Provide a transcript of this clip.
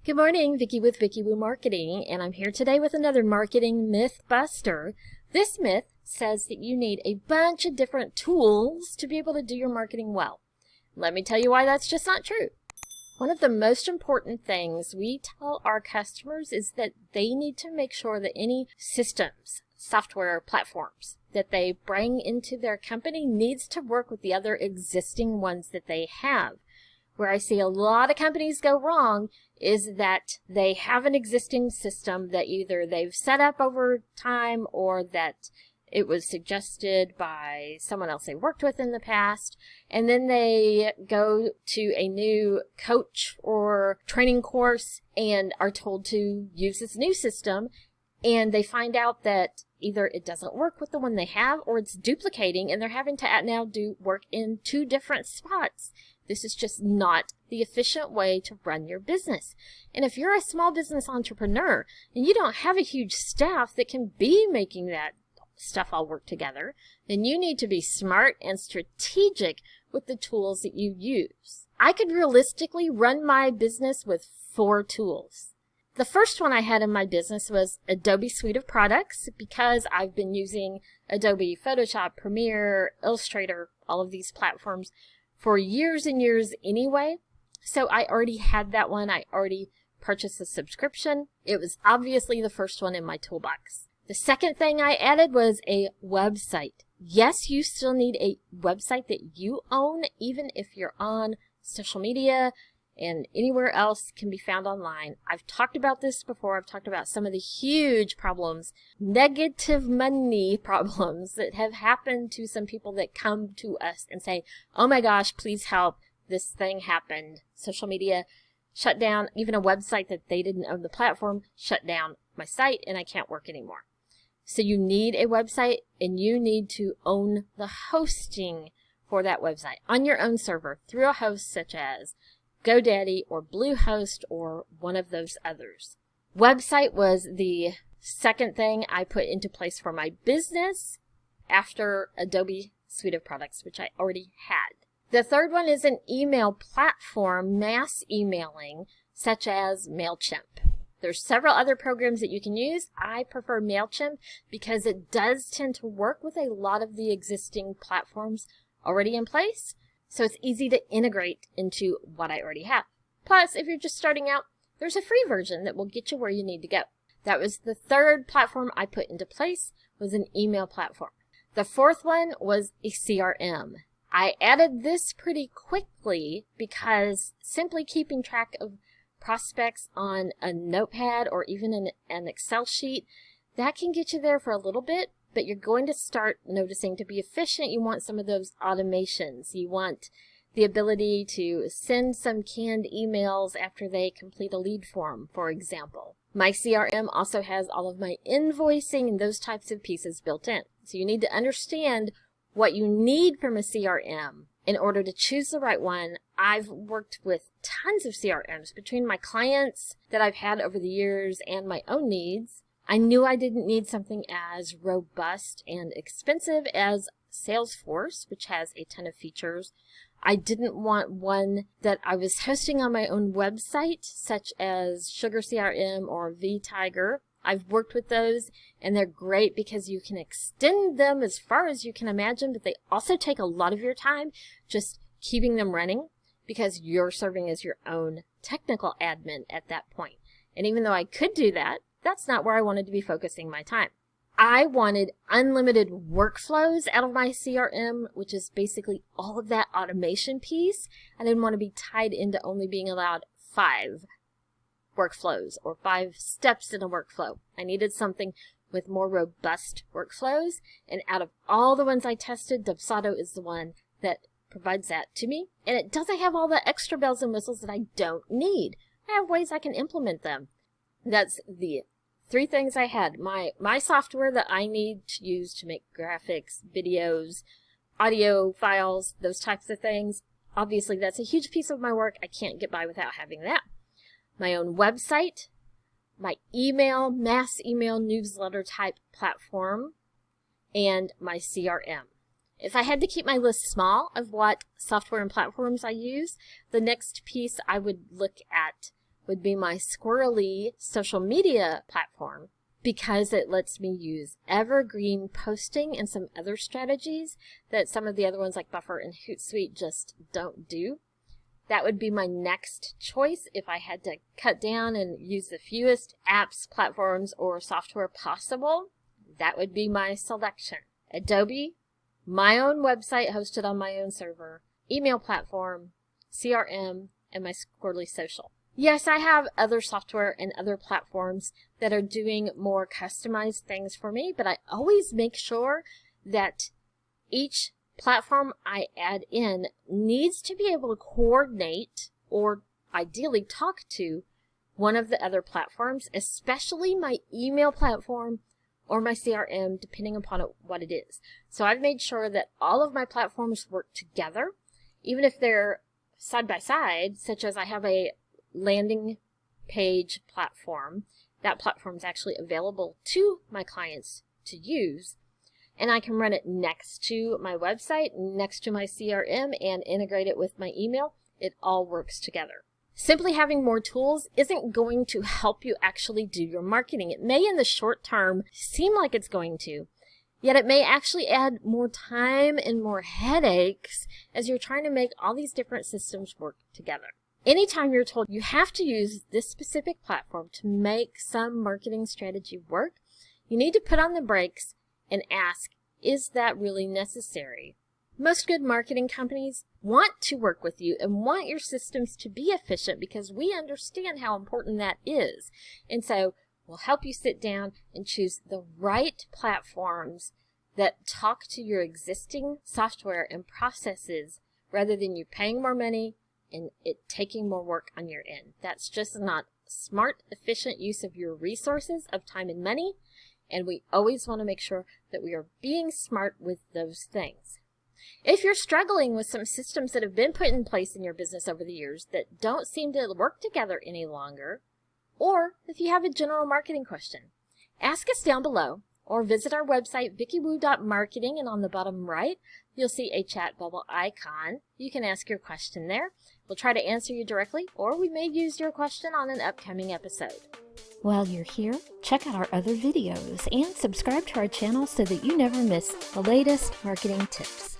Good morning, Vicki with Vicki Woo Marketing, and I'm here today with another Marketing Mythbuster. This myth says that you need a bunch of different tools to be able to do your marketing well. Let me tell you why that's just not true. One of the most important things we tell our customers is that they need to make sure that any systems, software, platforms that they bring into their company needs to work with the other existing ones that they have. Where I see a lot of companies go wrong is that they have an existing system that either they've set up over time or that it was suggested by someone else they worked with in the past, and then they go to a new coach or training course and are told to use this new system, and they find out that either it doesn't work with the one they have or it's duplicating and they're having to now do work in two different spots. This is just not the efficient way to run your business. And if you're a small business entrepreneur and you don't have a huge staff that can be making that stuff all work together, then you need to be smart and strategic with the tools that you use. I could realistically run my business with 4 tools. The first one I had in my business was Adobe suite of products because I've been using Adobe Photoshop, Premiere, Illustrator, all of these platforms for years and years anyway. So I already had that one. I already purchased a subscription. It was obviously the first one in my toolbox. The second thing I added was a website. Yes, you still need a website that you own, even if you're on social media and anywhere else can be found online. I've talked about this before. I've talked about some of the huge problems, negative money problems that have happened to some people that come to us and say, oh my gosh, please help. This thing happened. Social media shut down. Even a website that they didn't own the platform shut down my site and I can't work anymore. So you need a website and you need to own the hosting for that website on your own server through a host such as GoDaddy or Bluehost or one of those others. Website was the second thing I put into place for my business after Adobe suite of products, which I already had. The third one is an email platform, mass emailing, such as MailChimp. There's several other programs that you can use. I prefer MailChimp because it does tend to work with a lot of the existing platforms already in place. So it's easy to integrate into what I already have. Plus, if you're just starting out, there's a free version that will get you where you need to go. That was the third platform I put into place, was an email platform. The fourth one was a CRM. I added this pretty quickly because simply keeping track of prospects on a notepad or even an Excel sheet, that can get you there for a little bit. But you're going to start noticing to be efficient, you want some of those automations. You want the ability to send some canned emails after they complete a lead form, for example. My CRM also has all of my invoicing and those types of pieces built in. So you need to understand what you need from a CRM in order to choose the right one. I've worked with tons of CRMs between my clients that I've had over the years and my own needs. I knew I didn't need something as robust and expensive as Salesforce, which has a ton of features. I didn't want one that I was hosting on my own website, such as Sugar CRM or vTiger. I've worked with those, and they're great because you can extend them as far as you can imagine, but they also take a lot of your time just keeping them running because you're serving as your own technical admin at that point. And even though I could do that, that's not where I wanted to be focusing my time. I wanted unlimited workflows out of my CRM, which is basically all of that automation piece. I didn't want to be tied into only being allowed 5 workflows or 5 steps in a workflow. I needed something with more robust workflows. And out of all the ones I tested, Dubsado is the one that provides that to me. And it doesn't have all the extra bells and whistles that I don't need. I have ways I can implement them. That's the 3 things I had. My software that I need to use to make graphics, videos, audio files, those types of things. Obviously, that's a huge piece of my work. I can't get by without having that. My own website, my email, mass email newsletter type platform, and my CRM. If I had to keep my list small of what software and platforms I use, the next piece I would look at would be my Squirrely social media platform, because it lets me use evergreen posting and some other strategies that some of the other ones like Buffer and Hootsuite just don't do. That would be my next choice if I had to cut down and use the fewest apps, platforms, or software possible. That would be my selection. Adobe, my own website hosted on my own server, email platform, CRM, and my Squirrely Social. Yes, I have other software and other platforms that are doing more customized things for me, but I always make sure that each platform I add in needs to be able to coordinate or ideally talk to one of the other platforms, especially my email platform or my CRM, depending upon what it is. So I've made sure that all of my platforms work together, even if they're side by side, such as I have a landing page platform. That platform is actually available to my clients to use, and I can run it next to my website, next to my CRM, and integrate it with my email. It all works together. Simply having more tools isn't going to help you actually do your marketing. It may in the short term seem like it's going to, yet it may actually add more time and more headaches as you're trying to make all these different systems work together. Anytime you're told you have to use this specific platform to make some marketing strategy work, you need to put on the brakes and ask, is that really necessary? Most good marketing companies want to work with you and want your systems to be efficient because we understand how important that is. And so we'll help you sit down and choose the right platforms that talk to your existing software and processes rather than you paying more money and it taking more work on your end. That's just not smart, efficient use of your resources of time and money, and we always want to make sure that we are being smart with those things. If you're struggling with some systems that have been put in place in your business over the years that don't seem to work together any longer, or if you have a general marketing question, ask us down below or visit our website, vickiwoo.marketing, and on the bottom right, you'll see a chat bubble icon. You can ask your question there. We'll try to answer you directly, or we may use your question on an upcoming episode. While you're here, check out our other videos and subscribe to our channel so that you never miss the latest marketing tips.